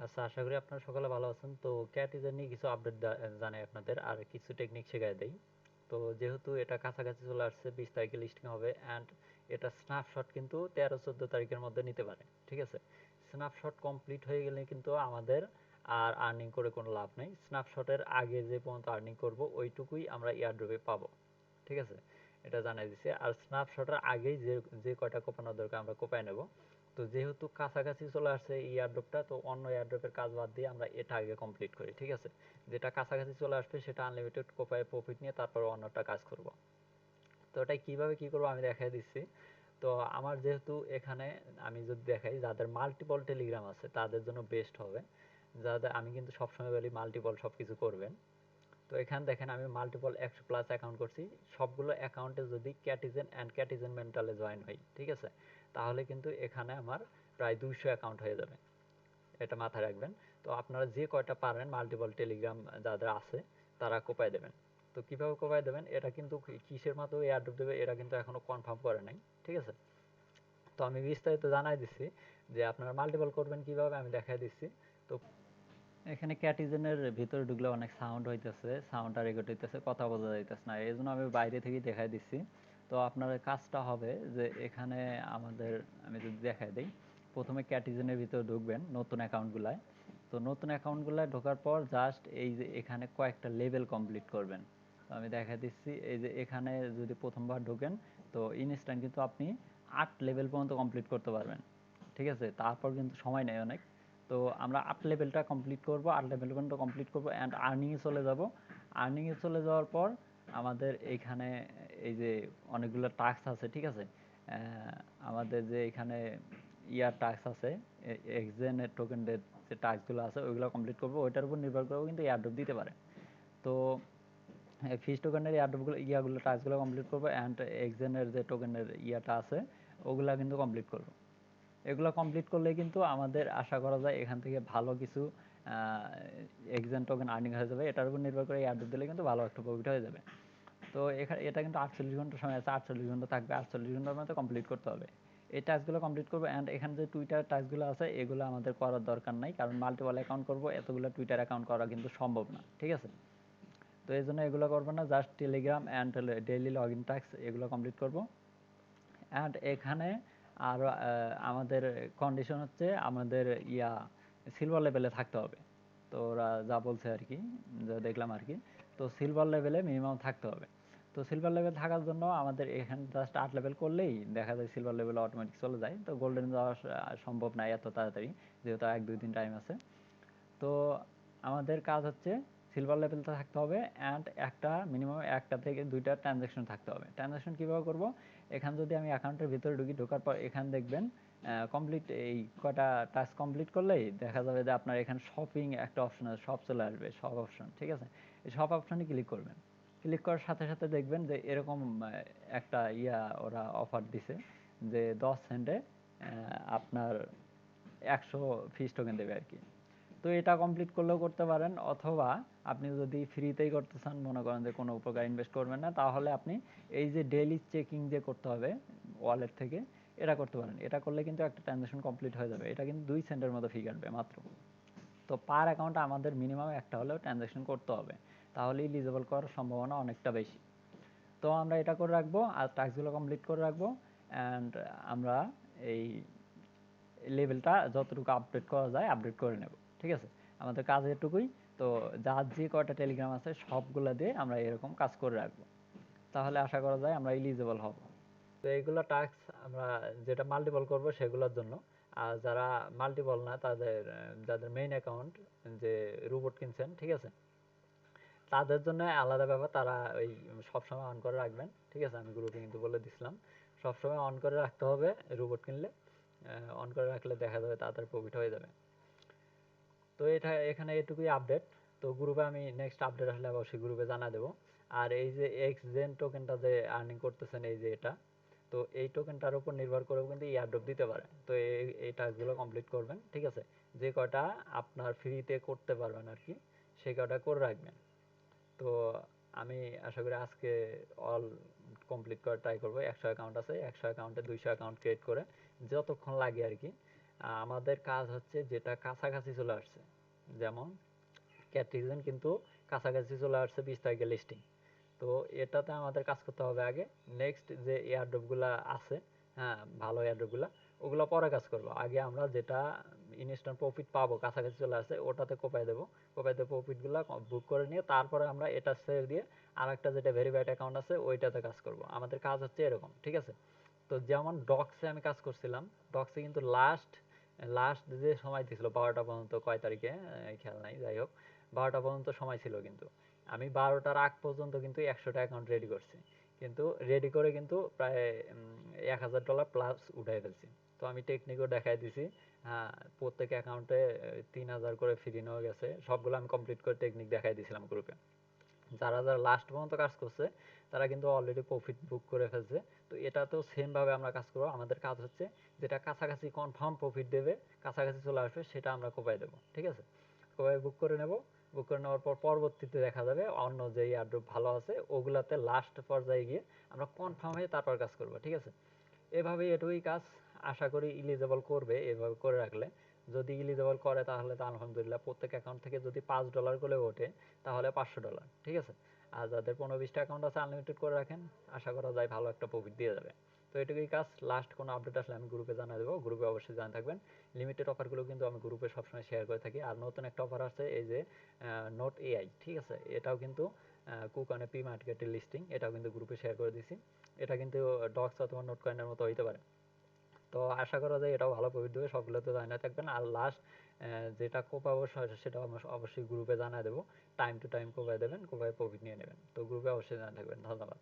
আচ্ছা, আশা করি আপনারা সকলে ভালো আছেন। তো ক্যাটিজেন নিয়ে কিছু আপডেট জানাই আপনাদের, আর কিছু টেকনিক শেখায় দেই। তো যেহেতু এটা কাছাকাছি চলে আসছে, 20 তারিখে লিস্টিং হবে, অ্যান্ড এটা স্ন্যাপশট কিন্তু 13-14 তারিখের মধ্যে নিতে পারে। ঠিক আছে, স্ন্যাপশট কমপ্লিট হয়ে গেলে কিন্তু আমাদের আর আর্নিং করে কোনো লাভ নেই। স্ন্যাপশটের আগে যে পর্যন্ত আর্নিং করব ওইটুকুই আমরা এয়ারড্রপে পাবো। ঠিক আছে, এটা জানাই দিছে। আর স্ন্যাপশটের আগেই যে যে কয়টা কোপানোর দরকার আমরা কোপায় নেব। তো যেহেতু কাছাকাছি চলে আসছে এই এয়ারড্রপটা, তো অন্য এয়ারড্রপের কাজ বাদ দিয়ে আমরা এটা আগে কমপ্লিট করি। ঠিক আছে, যেটা কাছাকাছি চলে আসবে সেটা আনলিমিটেড কোপায় প্রফিট নিয়ে তারপর অন্যটা কাজ করব। তো ওটাই কিভাবে কি করবো আমি দেখাই দিচ্ছি। তো আমার যেহেতু এখানে, আমি যদি দেখাই, যাদের মাল্টিপল টেলিগ্রাম আছে তাদের জন্য বেস্ট হবে। যাদের, আমি কিন্তু সবসময় বলি মাল্টিপল সব কিছু করবেন। তো এখানে দেখেন আমি মাল্টিপল 100+ অ্যাকাউন্ট করছি। সবগুলো অ্যাকাউন্টে যদি ক্যাটিজেন অ্যান্ড ক্যাটিজেন মেন্টালে জয়েন হই, ঠিক আছে, তাহলে কিন্তু এখানে আমার প্রায় 200 অ্যাকাউন্ট হয়ে যাবে। এটা মাথায় রাখবেন। তো আপনারা যে কয়টা পারেন মাল্টিপল টেলিগ্রাম যাদের আছে তারা কোপায় দেবেন। তো কিভাবে কোপায় দেবেন, এটা কিন্তু কিসের মাধ্যমে এয়ারড্রপ দেবে এটা কিন্তু এখনো কনফার্ম করে নাই। ঠিক আছে, তো আমি বিস্তারিত জানাই দিচ্ছি যে আপনারা মাল্টিপল করবেন কিভাবে আমি দেখাই দিচ্ছি। তো এখানে ক্যাটিজেনের ভিতরে ঢুকলে অনেক সাউন্ড হইতেছে, সাউন্ড আর রেকর্ড হইতেছে, কথা বোঝা যাইতেছে না, এই জন্য আমি বাইরে থেকেই দেখাই দিচ্ছি। তো আপনার কাজটা হবে যে এখানে আমাদের, আমি যদি দেখাই দিই, প্রথমে ক্যাটিজেনের ভিতরে ঢুকবেন নতুন অ্যাকাউন্টগুলায়। তো নতুন অ্যাকাউন্টগুলায় ঢোকার পর জাস্ট এই যে এখানে কয়েকটা লেভেল কমপ্লিট করবেন। তো আমি দেখা দিচ্ছি, এই যে এখানে যদি প্রথমবার ঢোকেন তো ইনস্ট্যান্ট কিন্তু আপনি 8 লেভেল পর্যন্ত কমপ্লিট করতে পারবেন। ঠিক আছে, তারপর কিন্তু সময় নেই অনেক। তো আমরা 8 লেভেলটা কমপ্লিট করব, 8 লেভেল পর্যন্ত কমপ্লিট করব অ্যান্ড আর্নিংয়ে চলে যাব। আর্নিংয়ে চলে যাওয়ার পর আমাদের এইখানে এই যে অনেকগুলো টাস্ক আছে। ঠিক আছে, আমাদের যে এখানে ইয়ার টাস্ক আছে, এক্সচেঞ্জ টোকেনের যে টাস্কগুলো আছে ওইগুলো কমপ্লিট করব। ওইটার উপর নির্ভর করেও কিন্তু এয়ারড্রপ দিতে পারে। তো ফিশ টোকেনের এয়ারড্রপগুলো ইয়াগুলো টাস্কগুলো কমপ্লিট করব অ্যান্ড এক্সচেঞ্জের যে টোকেনের ইয়াটা আছে ওগুলা কিন্তু কমপ্লিট করব। এগুলো কমপ্লিট করলে কিন্তু আমাদের আশা করা যায় এখান থেকে ভালো কিছু এক্সচেঞ্জ টোকেন আর্নিং হয়ে যাবে। এটার উপর নির্ভর করে এয়ারড্রপ দিলে কিন্তু ভালো একটা প্রফিট হয়ে যাবে। তো এখানে এটা কিন্তু 48 ঘন্টা সময় আছে, 48 ঘন্টা থাকবে, 48 ঘন্টার মধ্যে কমপ্লিট করতে হবে। এই টাস্কগুলো কমপ্লিট করবো অ্যান্ড এখানে যে টুইটার টাস্কগুলো আছে এগুলো আমাদের করার দরকার নাই, কারণ মাল্টিপল অ্যাকাউন্ট করবো, এতগুলো টুইটার অ্যাকাউন্ট করা কিন্তু সম্ভব না। ঠিক আছে, তো এই জন্য এগুলো করবো না, just Telegram and daily log in task এগুলো কমপ্লিট করবো। অ্যান্ড এখানে আর আমাদের কন্ডিশন হচ্ছে আমাদের সিলভার লেভেলে থাকতে হবে। তো ওরা যা বলছে আর কি, যা দেখলাম আর কি, তো সিলভার লেভেলে মিনিমাম থাকতে হবে। তো সিলভার লেভেল থাকার জন্য আমাদের এখানে জাস্ট 8 লেভেল করলেই দেখা যায় সিলভার লেভেলে অটোমেটিক চলে যায়। তো গোল্ডেন যাওয়া সম্ভব না এত তাড়াতাড়ি, যেহেতু 1-2 দিন টাইম আছে। তো আমাদের কাজ হচ্ছে সিলভার লেভেলটা থাকতে হবে অ্যান্ড একটা মিনিমাম 1 থেকে 2টা ট্রানজ্যাকশন থাকতে হবে। ট্রানজ্যাকশন কীভাবে করব, এখানে যদি আমি অ্যাকাউন্টের ভিতরে ঢুকি, ঢোকার পর এখানে দেখবেন কমপ্লিট, এই কটা টাস্ক কমপ্লিট করলেই দেখা যাবে যে আপনার এখানে শপিং একটা অপশন আছে, সব চলে আসবে, সব অপশন। ঠিক আছে, এই সব অপশনে ক্লিক করবেন। ক্লিক করার সাথে সাথে দেখবেন যে এরকম একটা ওরা অফার দিছে যে 10 সেন্টে আপনার 100 ফিস টোকেন দেবে আর কি। তো এটা কমপ্লিট করলেও করতে পারেন, অথবা আপনি যদি ফ্রিতেই করতে চান, মনে করেন যে কোনো প্রকার ইনভেস্ট করবেন না, তাহলে আপনি এই যে ডেইলি চেকিং যে করতে হবে ওয়ালেট থেকে, এটা করতে পারেন। এটা করলে কিন্তু একটা ট্রানজাকশন কমপ্লিট হয়ে যাবে। এটা কিন্তু 2 সেন্টের মতো ফি কাটবে মাত্র। তো পার অ্যাকাউন্টে আমাদের মিনিমাম একটা হলেও ট্রানজাকশন করতে হবে, তাহলে এলিজিবল করার সম্ভাবনা অনেকটা বেশি। তো আমরা এটা করে রাখবো আর টাস্কগুলো কমপ্লিট করে রাখবো অ্যান্ড আমরা এই লেভেলটা যতটুকু আপডেট করা যায় আপডেট করে নেব। ঠিক আছে, আমাদের কাজ এটুকুই। তো যার যে কয়টা টেলিগ্রাম আছে সবগুলা দিয়ে আমরা এরকম কাজ করে রাখবো, তাহলে আশা করা যায় আমরা এলিজিবল হব। তো এইগুলো টাস্ক আমরা যেটা মাল্টিপল করব সেগুলোর জন্য। আর যারা মাল্টিপল না, তাদের যাদের মেইন অ্যাকাউন্ট, যে রোবট কিনছেন, ঠিক আছে, তাদের জন্য আলাদা ব্যাপার, তারা ওই সবসময় অন করে রাখবেন। ঠিক আছে, আমি গ্রুপে কিন্তু বলে দিছিলাম সবসময় অন করে রাখতে হবে। রোবট কিনলে অন করে রাখলে দেখা যাবে তাড়াতাড়ি প্রফিট হয়ে যাবে। তো এটা এখানে এটুকুই আপডেট। তো গ্রুপে আমি নেক্সট আপডেট আসলে অবশ্যই গ্রুপে জানা দেবো। আর এই যে এক্সজেন টোকেনটা যে আর্নিং করতেছেন, এই যে এটা, তো এই টোকেনটার উপর নির্ভর করেও কিন্তু এয়ারড্রপ দিতে পারে। তো এই টাস্কগুলো কমপ্লিট করবেন। ঠিক আছে, যে কয়টা আপনার ফ্রিতে করতে পারবেন আর কি, সেই কয়টা করে রাখবেন। তো আমি আশা করি আজকে অল কমপ্লিট করার ট্রাই করবো। 100 অ্যাকাউন্ট আছে, 100 অ্যাকাউন্টে 200 অ্যাকাউন্ট ক্রিয়েট করে যতক্ষণ লাগে আর কি, আমাদের কাজ হচ্ছে যেটা কাছাকাছি চলে আসছে, যেমন ক্যাটরিজন কিন্তু কাছাকাছি চলে আসছে 20 তারিখে লিস্টিং। তো এটাতে আমাদের কাজ করতে হবে আগে। নেক্সট যে এয়ারড্রপ গুলা আছে, হ্যাঁ ভালো এয়ারড্রপ গুলা, ওগুলো পরে কাজ করব। আগে আমরা যেটা ইনস্ট্যান্ট প্রফিট পাবো কাছাকাছি চলে আসছে ওটাতে কোপায় দেবো। কোপায় দিয়ে প্রফিট গুলা বুক করে নিয়ে তারপরে আমরা এটা ছেড়ে দিয়ে আর একটা যেটা ভেরিফাইড অ্যাকাউন্ট আছে ওইটাতে কাজ করব। আমাদের কাজ হচ্ছে এরকম, ঠিক আছে? তো যেমন ডক্সে আমি কাজ করছিলাম, ডক্সে কিন্তু লাস্ট লাস্ট যে সময় দিছিল 12টা পর্যন্ত, কয় তারিখে খেয়াল নাই, যাই হোক 12টা পর্যন্ত সময় ছিল। কিন্তু আমি 12টার আগ পর্যন্ত কিন্তু 100টা অ্যাকাউন্ট রেডি করছি, কিন্তু রেডি করে কিন্তু প্রায় $1000 প্লাস উঠাই ফেলছি। তো আমি টেকনিকও দেখাই দিছি। হ্যাঁ, প্রত্যেক অ্যাকাউন্টে 3000 করে ফ্রি নেওয়া গেছে, সবগুলো আমি কমপ্লিট করে টেকনিক দেখাই দিয়েছিলাম গ্রুপে। যারা যারা লাস্ট পর্যন্ত কাজ করছে তারা কিন্তু অলরেডি প্রফিট বুক করে ফেলছে। তো এটাতেও সেম ভাবে আমরা কাজ করবো। আমাদের কাজ হচ্ছে যেটা কাছাকাছি কনফার্ম প্রফিট দেবে, কাছাকাছি চলে আসবে, সেটা আমরা কোপাই দেবো, ঠিক আছে? কোপাই বুক করে নেব। বুক করে নেওয়ার পর পরবর্তীতে দেখা যাবে অন্য যে এয়ারড্রপ ভালো আছে ওগুলাতে লাস্ট পর্যায়ে গিয়ে আমরা কনফার্ম হয়ে তারপর কাজ করবো, ঠিক আছে? এভাবেই এটুকুই কাজ। আশা করি ইলিজেবল করবে এভাবে করে রাখলে। যদি ইলিজেবল করে তাহলে তো আলহামদুলিল্লাহ, প্রত্যেক অ্যাকাউন্ট থেকে যদি $5 করে ওঠে তাহলে $500, ঠিক আছে? আর যাদের 15-20টা অ্যাকাউন্ট আছে আনলিমিটেড করে রাখেন, আশা করা যায় ভালো একটা প্রফিট দিয়ে যাবে। তো এটুকুই কাজ। লাস্ট কোনো আপডেট আসলে আমি গ্রুপে জানিয়ে দেবো, গ্রুপে অবশ্যই জানিয়ে থাকবেন। লিমিটেড অফারগুলো কিন্তু আমি গ্রুপে সবসময় শেয়ার করে থাকি। আর নতুন একটা অফার আছে, এই যে নোট এআই, ঠিক আছে? এটাও কিন্তু কুকনে পি মার্কেটের লিস্টিং, এটাও কিন্তু গ্রুপে শেয়ার করে দিছি। এটা কিন্তু ডক্স অথবা নোট কয়েনের মতো হইতে পারে। তো আশা করা যায় এটাও ভালো প্রফিট দেবে, সবগুলোতে জানিয়ে থাকবেন। আর লাস্ট যেটা কোপাবো সেটা অবশ্যই গ্রুপে জানিয়ে দেবো। টাইম টু টাইম কোপায় দেবেন, কোপায় প্রফিট নিয়ে নেবেন। তো গ্রুপে অবশ্যই জানিয়ে থাকবেন। ধন্যবাদ।